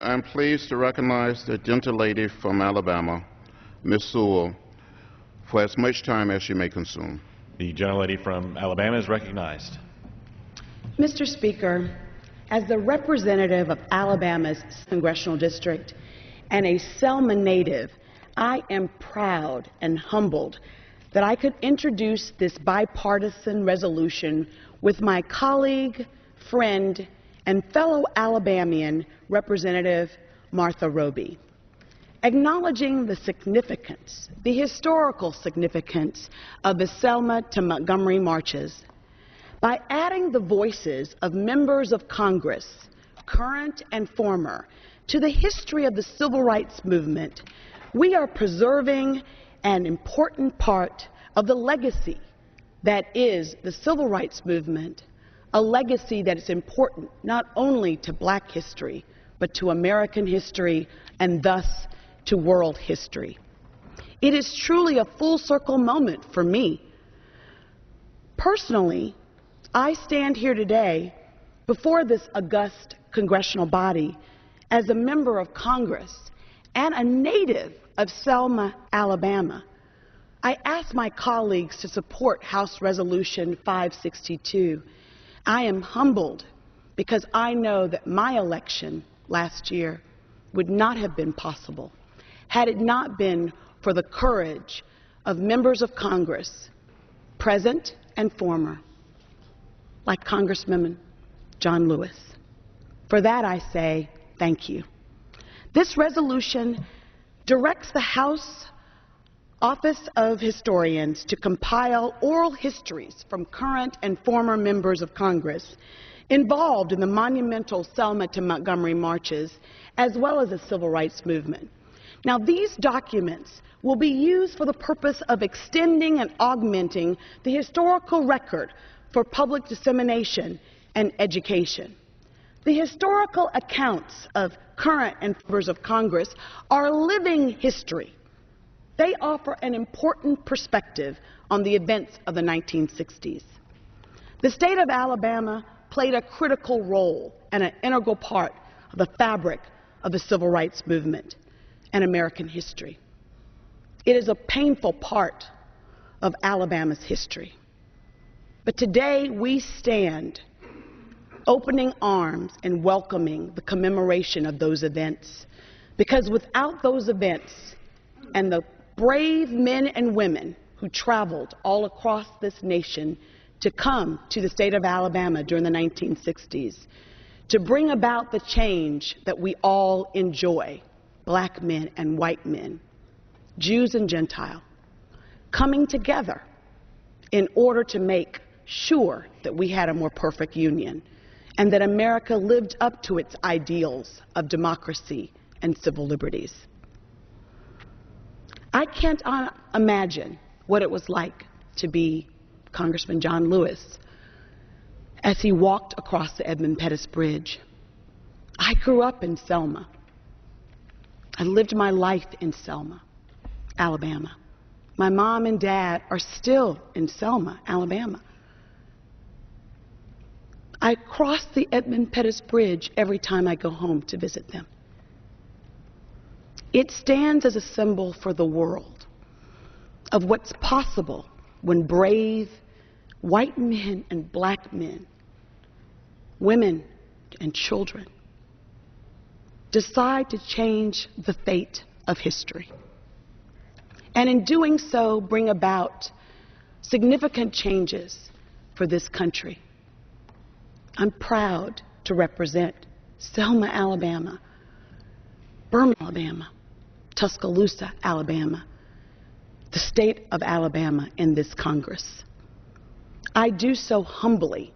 I'm pleased to recognize the gentle lady from Alabama, Ms. Sewell, for as much time as she may consume. The gentlelady from Alabama is recognized. Mr. Speaker, as the representative of Alabama's congressional district and a Selma native, I am proud and humbled that I could introduce this bipartisan resolution with my colleague, friend, and fellow Alabamian, Representative Martha Roby, acknowledging the significance, the historical significance of the Selma-to-Montgomery marches. By adding the voices of members of Congress, current and former, to the history of the civil rights movement, we are preserving an important part of the legacy that is the civil rights movement, a legacy that is important not only to Black history, but to American history and thus to world history. It is truly a full circle moment for me. Personally, I stand here today before this august congressional body as a member of Congress and a native of Selma, Alabama. I ask my colleagues to support House Resolution 562. I am humbled because I know that my election last year would not have been possible had it not been for the courage of members of Congress, present and former, like Congresswoman John Lewis. For that I say thank you. This resolution directs the House Office of Historians to compile oral histories from current and former members of Congress involved in the monumental Selma-to-Montgomery marches, as well as the civil rights movement. Now, these documents will be used for the purpose of extending and augmenting the historical record for public dissemination and education. The historical accounts of current and members of Congress are living history. They offer an important perspective on the events of the 1960s. The state of Alabama played a critical role and an integral part of the fabric of the civil rights movement and American history. It is a painful part of Alabama's history. But today we stand opening arms and welcoming the commemoration of those events, because without those events and the brave men and women who traveled all across this nation to come to the state of Alabama during the 1960s to bring about the change that we all enjoy, Black men and white men, Jews and Gentiles, coming together in order to make sure that we had a more perfect union and that America lived up to its ideals of democracy and civil liberties. I can't imagine what it was like to be Congressman John Lewis as he walked across the Edmund Pettus Bridge. I grew up in Selma. I lived my life in Selma, Alabama. My mom and dad are still in Selma, Alabama. I cross the Edmund Pettus Bridge every time I go home to visit them. It stands as a symbol for the world of what's possible when brave white men and Black men, women and children decide to change the fate of history. And in doing so, bring about significant changes for this country. I'm proud to represent Selma, Alabama, Birmingham, Alabama, Tuscaloosa, Alabama, the state of Alabama in this Congress. I do so humbly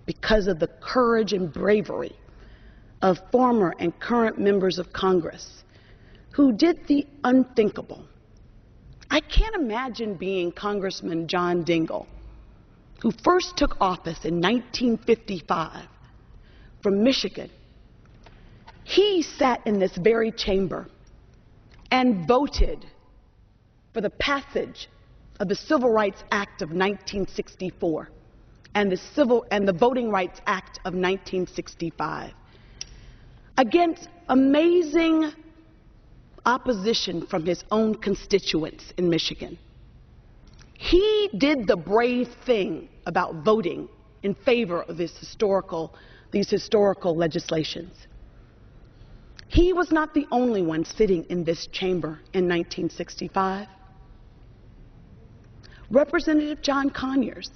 because of the courage and bravery of former and current members of Congress who did the unthinkable. I can't imagine being Congressman John Dingell, who first took office in 1955 from Michigan. He sat in this very chamber and voted for the passage of the Civil Rights Act of 1964 and the Voting Rights Act of 1965 against amazing opposition from his own constituents in Michigan. He did the brave thing about voting in favor of these historical legislations. He was not the only one sitting in this chamber in 1965. Representative John Conyers,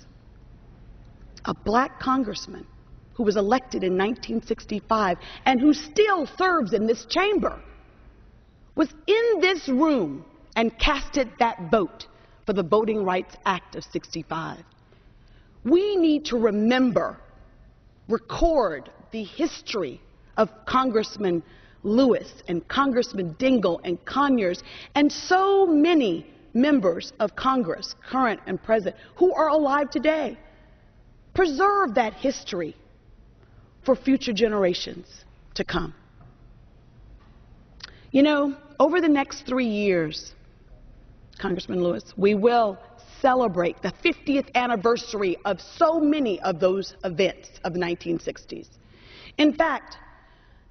a black congressman who was elected in 1965 and who still serves in this chamber, was in this room and casted that vote for the Voting Rights Act of '65. We need to remember, record the history of Congressman Lewis and Congressman Dingell and Conyers and so many members of Congress, current and present, who are alive today. Preserve that history for future generations to come. You know, over the next 3 years, Congressman Lewis, we will celebrate the 50th anniversary of so many of those events of the 1960s. In fact,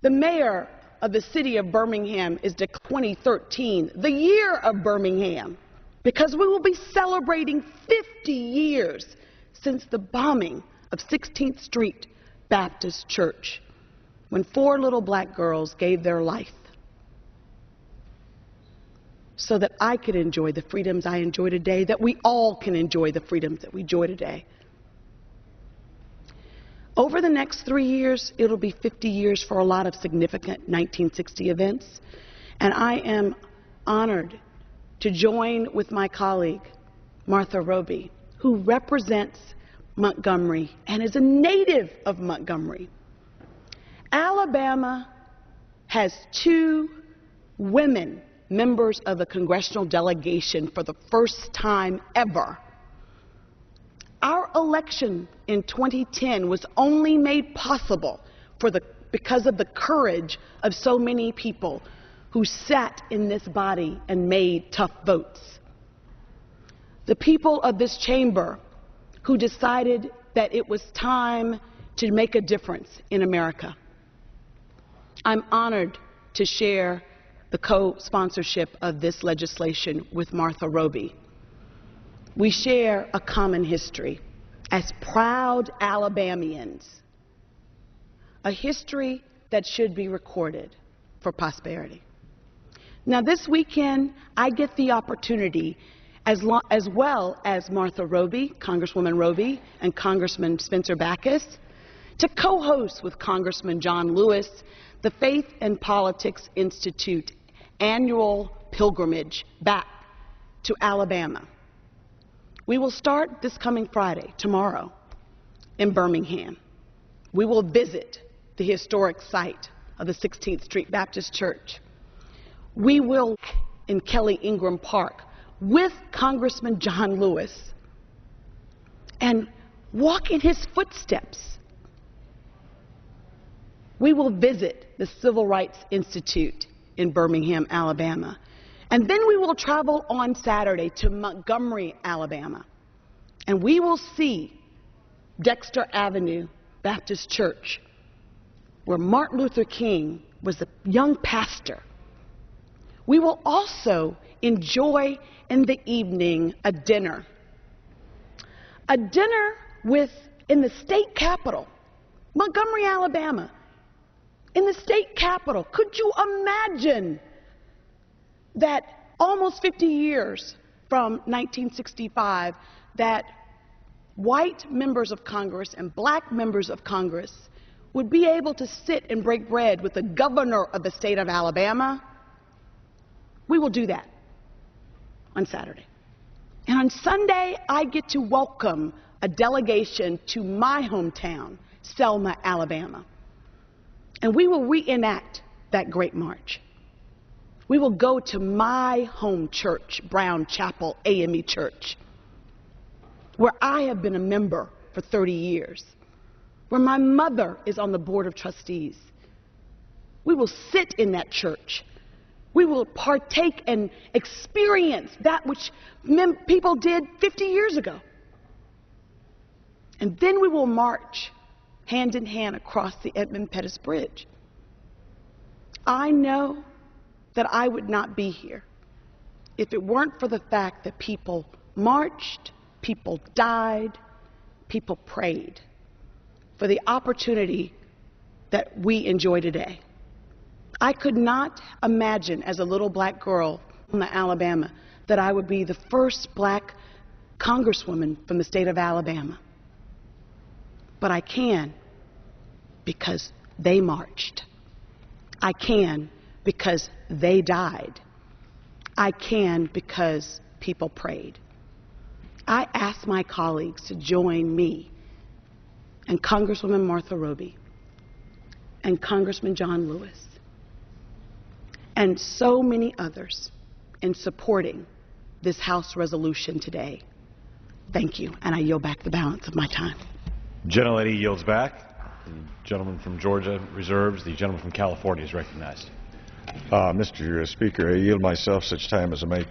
the mayor of the city of Birmingham is declaring 2013 the year of Birmingham, because we will be celebrating 50 years since the bombing of 16th Street Baptist Church, when 4 little black girls gave their life so that I could enjoy the freedoms I enjoy today, that we all can enjoy the freedoms that we enjoy today. Over the next 3 years, it'll be 50 years for a lot of significant 1960 events, and I am honored to join with my colleague, Martha Roby, who represents Montgomery and is a native of Montgomery. Alabama has 2 women members of the congressional delegation for the first time ever. Our election in 2010 was only made possible because of the courage of so many people who sat in this body and made tough votes. The people of this chamber who decided that it was time to make a difference in America. I'm honored to share the co-sponsorship of this legislation with Martha Roby. We share a common history as proud Alabamians, a history that should be recorded for posterity. Now, this weekend, I get the opportunity, as well as Martha Roby, Congresswoman Roby, and Congressman Spencer Backus, to co-host with Congressman John Lewis the Faith and Politics Institute annual pilgrimage back to Alabama. We will start this coming Friday, tomorrow, in Birmingham. We will visit the historic site of the 16th Street Baptist Church. We will in Kelly Ingram Park with Congressman John Lewis and walk in his footsteps. We will visit the Civil Rights Institute in Birmingham, Alabama. And then we will travel on Saturday to Montgomery, Alabama. And we will see Dexter Avenue Baptist Church, where Martin Luther King was a young pastor. We will also enjoy in the evening a dinner in the state capitol, Montgomery, Alabama. In the state capitol, could you imagine that almost 50 years from 1965, that white members of Congress and black members of Congress would be able to sit and break bread with the governor of the state of Alabama? We will do that on Saturday. And on Sunday, I get to welcome a delegation to my hometown, Selma, Alabama. And we will reenact that great march. We will go to my home church, Brown Chapel AME Church, where I have been a member for 30 years, where my mother is on the board of trustees. We will sit in that church. We will partake and experience that which people did 50 years ago. And then we will march hand in hand across the Edmund Pettus Bridge. I know that I would not be here if it weren't for the fact that people marched, people died, people prayed for the opportunity that we enjoy today. I could not imagine as a little black girl from Alabama that I would be the first black Congresswoman from the state of Alabama. But I can because they marched. I can because they died. I can because people prayed. I ask my colleagues to join me and Congresswoman Martha Roby and Congressman John Lewis and so many others in supporting this House resolution today. Thank you, and I yield back the balance of my time. Gentlelady yields back. The gentleman from Georgia reserves. The gentleman from California is recognized. Mr. Speaker, I yield myself such time as I may